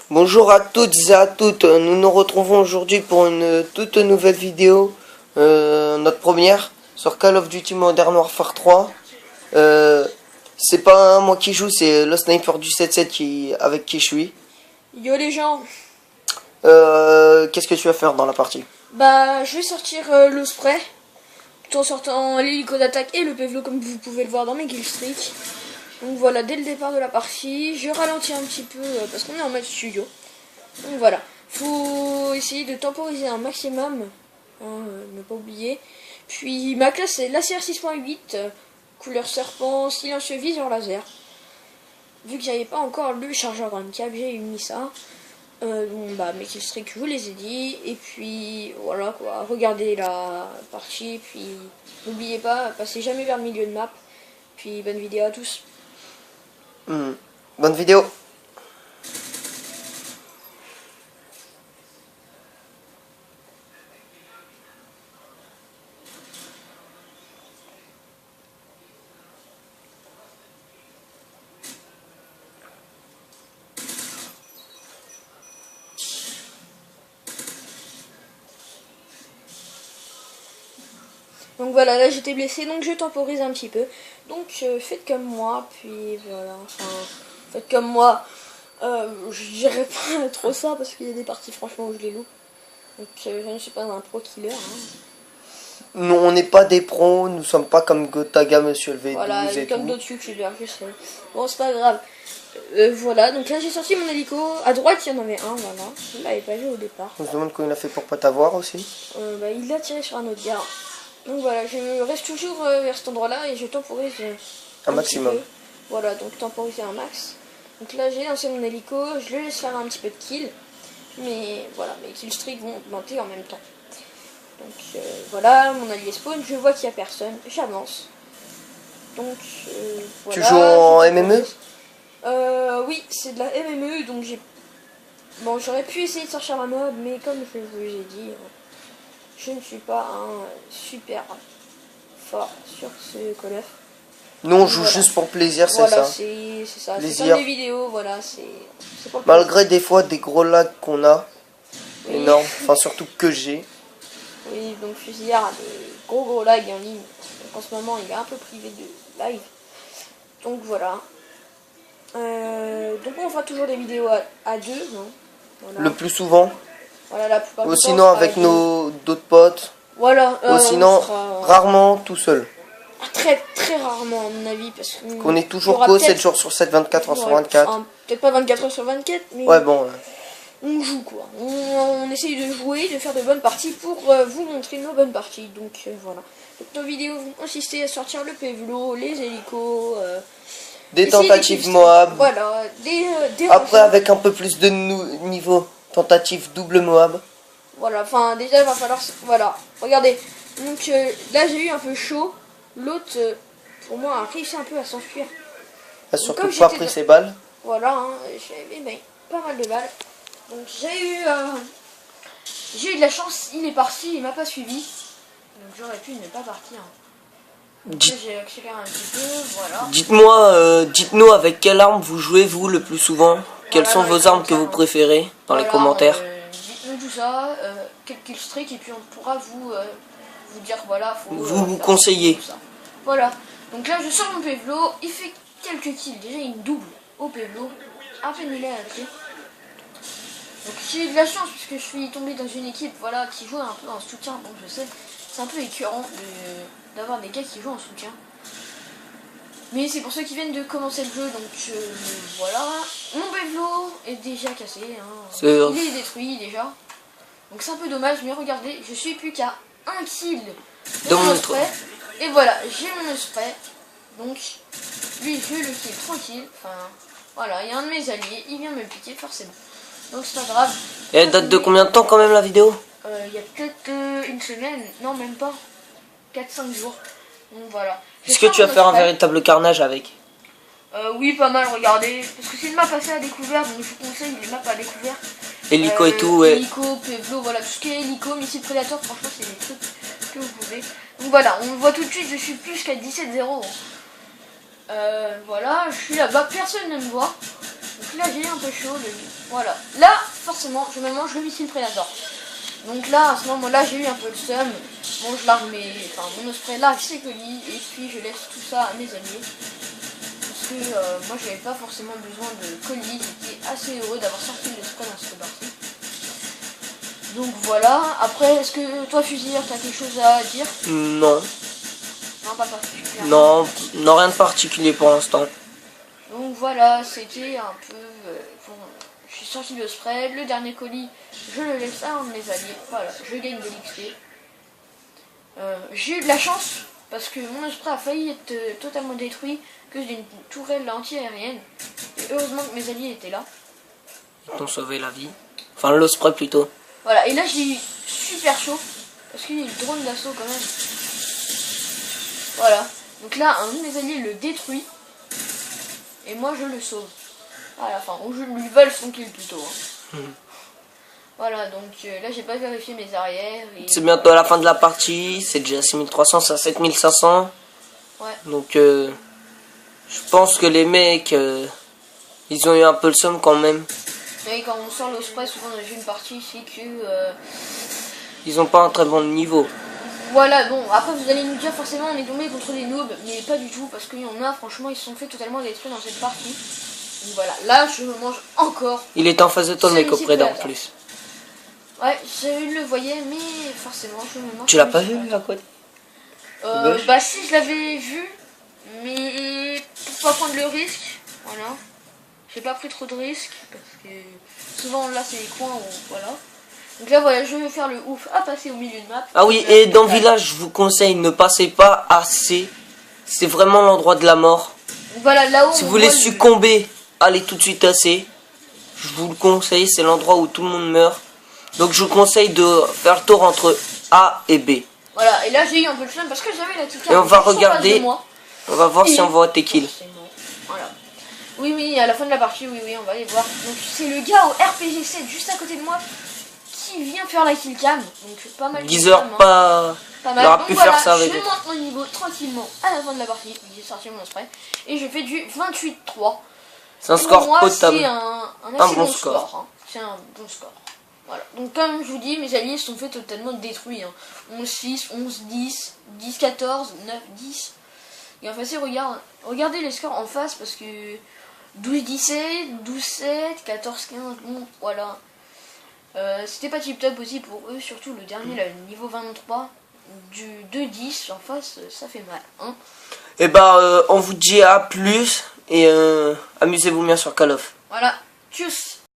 Bonjour à toutes et à toutes, nous nous retrouvons aujourd'hui pour une toute nouvelle vidéo, notre première, sur Call of Duty Modern Warfare 3. C'est pas moi qui joue, c'est le sniper du 7-7 avec qui je suis. Yo les gens. Qu'est-ce que tu vas faire dans la partie? Bah je vais sortir le spray, tout en sortant l'hélico d'attaque et le PVO comme vous pouvez le voir dans mes killstreaks. Donc voilà, dès le départ de la partie, je ralentis un petit peu parce qu'on est en mode studio. Donc voilà, faut essayer de temporiser un maximum, ne pas oublier. Puis ma classe c'est l'ACR 6.8, couleur serpent, silencieux viseur laser. Vu que j'avais pas encore le chargeur dans le câble, j'ai mis ça. Bon, bah mes killstreaks je vous les ai dit. Et puis voilà quoi, regardez la partie. Puis n'oubliez pas, passez jamais vers le milieu de map. Puis bonne vidéo à tous. Bonne vidéo. Donc voilà, là j'étais blessé, donc je temporise un petit peu. Donc faites comme moi, puis voilà, enfin, faites comme moi. Je dirais pas trop ça, parce qu'il y a des parties franchement où je les loupe. Donc je ne suis pas un pro killer. Nous, on n'est pas des pros, nous sommes pas comme Gotaga, Monsieur le V12 Voilà, et comme tout. d'autres youtubeurs, je sais. Bon, c'est pas grave. Voilà, donc là j'ai sorti mon hélico. À droite il y en avait un, voilà. Je l'avais pas vu au départ. On se demande comment il a fait pour pas t'avoir aussi. Bah, il a tiré sur un autre gars. Donc voilà, je reste toujours vers cet endroit-là et je temporise Un maximum. petit peu. Voilà, donc temporiser un max. Donc là j'ai lancé mon hélico, je le laisse faire un petit peu de kill. Mais voilà, mes killstreaks vont augmenter en même temps. Donc voilà, mon allié spawn, je vois qu'il n'y a personne, j'avance. Donc voilà. Tu joues en MME? Oui, c'est de la MME, donc j'ai... Bon, j'aurais pu essayer de sortir un mob, mais comme je vous ai dit, je ne suis pas un super fort sur ce Call of. Nous, on joue Voilà. juste pour plaisir, c'est Voilà, ça. c'est ça. C'est Plaisir. comme les vidéos, voilà, c'est pour le Malgré des fois des gros lags qu'on a, Oui. énormes, enfin surtout que j'ai. Oui, donc Fusillard a des gros lags en ligne. Donc en ce moment, il est un peu privé de live. Donc voilà. Donc on fera toujours des vidéos à deux, non voilà. Le plus souvent. Voilà, la plupart Ou du temps, sinon on fera avec des- nos d'autres potes. Voilà. Ou sinon on fera, rarement tout seul. très très rarement à mon avis, parce Qu'on est il y toujours aura co peut-être- 7 jours sur 7, 24 heures sur 24. enfin, peut-être pas 24 heures sur 24, mais Ouais bon. on joue quoi. On essaye de jouer, de faire de bonnes parties pour vous montrer nos bonnes parties. Donc voilà. Donc nos vidéos vont consister à sortir le PVLO, les hélicos, Des essayer tentatives killstreaks. Moab. Voilà, des Après rafales. avec un peu plus de niveau, tentative double Moab. Voilà, enfin déjà il va falloir... Voilà, regardez. Donc là j'ai eu un peu chaud. L'autre, pour moi, a réussi un peu à s'enfuir. A surtout comme pas j'étais pris dans- ses balles. Voilà, hein, j'avais pas mal de balles. Donc j'ai eu de la chance, il est parti, il m'a pas suivi. Donc j'aurais pu ne pas partir. Donc là j'ai accéléré un petit peu, voilà. Dites-nous avec quelle arme vous jouez vous le plus souvent. Quelles Voilà, sont dans les vos armes que commentaires, vous préférez dans les Voilà, commentaires. Dites-nous tout ça, quel killstreak, et puis on pourra vous dire, voilà, faut... Vous faire conseiller. tout ça. Voilà, donc là je sors mon PVLO, il fait quelques kills, déjà il me double au PVLO, à peine il est à la clé. Donc j'ai eu de la chance puisque je suis tombé dans une équipe voilà, qui joue un peu en soutien, donc je sais, c'est un peu écœurant d'avoir des gars qui jouent en soutien. Mais c'est pour ceux qui viennent de commencer le jeu, donc voilà. Mon PVLO est déjà cassé, hein. Il est détruit déjà. Donc c'est un peu dommage, mais regardez, je suis plus qu'à un kill de Dans mon mon spray. Et voilà, j'ai mon spray. Donc lui je le kill tranquille. Enfin voilà, il y a un de mes alliés, il vient me piquer forcément. Donc c'est pas grave. Et elle date de combien de temps quand même la vidéo? Il y a peut-être une semaine, non même pas, 4-5 jours. Donc voilà. Est-ce que tu vas faire un véritable carnage avec? Oui, pas mal, regardez. Parce que c'est une map assez à découvert, donc je vous conseille les maps à découvert. Hélico et tout, ouais. Hélico, PVLO, voilà, tout ce qui est hélico, missile prédateur, franchement c'est des trucs que vous pouvez. Donc voilà, on le voit tout de suite, je suis plus qu'à 17-0. Voilà, je suis là-bas, personne ne me voit. Donc là j'ai eu un peu chaud, voilà. Là forcément je me mange le missile Predator. Donc là à ce moment là j'ai eu un peu le seum. Bon je largue mon osprey largue ses colis et puis je laisse tout ça à mes alliés. Parce que moi j'avais pas forcément besoin de colis, j'étais assez heureux d'avoir sorti l'osprey dans cette partie. Donc voilà, après est-ce que toi Fusilier t'as quelque chose à dire? Non. Non, pas particulièrement. Non, rien de particulier pour l'instant. Donc voilà, c'était un peu... bon, je suis sorti de spray, le dernier colis, je le laisse à un de mes alliés. Voilà, je gagne de l'XP. J'ai eu de la chance, parce que mon spray a failli être totalement détruit, que d'une tourelle anti-aérienne. Et heureusement que mes alliés étaient là. Ils t'ont sauvé la vie. Enfin, l'osprey plutôt. Voilà, et là j'ai eu super chaud, parce qu'il y a eu le drone d'assaut quand même. Voilà, donc là un de mes alliés le détruit. Et moi je le sauve. À la fin, ou je lui vole son kill plutôt. Hein. Voilà, donc là j'ai pas vérifié mes arrières. Et... C'est bientôt à la fin de la partie, c'est déjà 6300, c'est à 7500. Ouais. Donc je pense que les mecs, ils ont eu un peu le seum quand même. Mais quand on sort l'osprey souvent dans une partie, c'est que... Ils ont pas un très bon niveau. Voilà, bon, après vous allez nous dire forcément on est tombé contre des noobs, mais pas du tout, parce qu'il y en a, franchement, ils se sont fait totalement détruire dans cette partie. Donc voilà, là je me mange encore. Il est en face de toi le mec au Preda en plus. Ouais, je le voyais, mais forcément je me mange. Tu l'as pas vu à côté? Bah si, je l'avais vu, mais pour pas prendre le risque, voilà. J'ai pas pris trop de risques, parce que souvent là c'est les coins où, voilà. Donc là voilà, je vais faire le ouf à passer au milieu de map. Ah oui, et dans le village, je vous conseille, ne passez pas assez. C'est vraiment l'endroit de la mort. Donc voilà, là-haut. Si vous voulez succomber, allez tout de suite assez. Je vous le conseille, c'est l'endroit où tout le monde meurt. Donc je vous conseille de faire le tour entre A et B. Voilà, et là j'ai eu un peu le flamme parce que j'avais la tika. Et on va regarder, on va voir si on voit tes kills. Voilà. Oui, à la fin de la partie, oui, on va aller voir. Donc c'est le gars au RPG 7 juste à côté de moi qui vient faire la killcam. Donc pas mal. Geezer, pas mal. Il aurait pu faire ça avec. Je monte mon niveau tranquillement à la fin de la partie. J'ai sorti mon spray. Et je fais du 28-3. C'est un score potable. C'est un assez bon score. Hein. C'est un bon score. Voilà. Donc comme je vous dis, mes alliés se sont fait totalement détruits. Hein. 11-6, 11-10, 10-14, 9-10. Et en fait, regardez les scores en face parce que 12-17, 12-7, 14-15, bon, voilà. C'était pas tip top aussi pour eux, surtout le dernier, là, le niveau 23, du 2-10 en face, ça fait mal. Hein. Et bah, on vous dit à plus et amusez-vous bien sur Call of. Voilà, tchuss.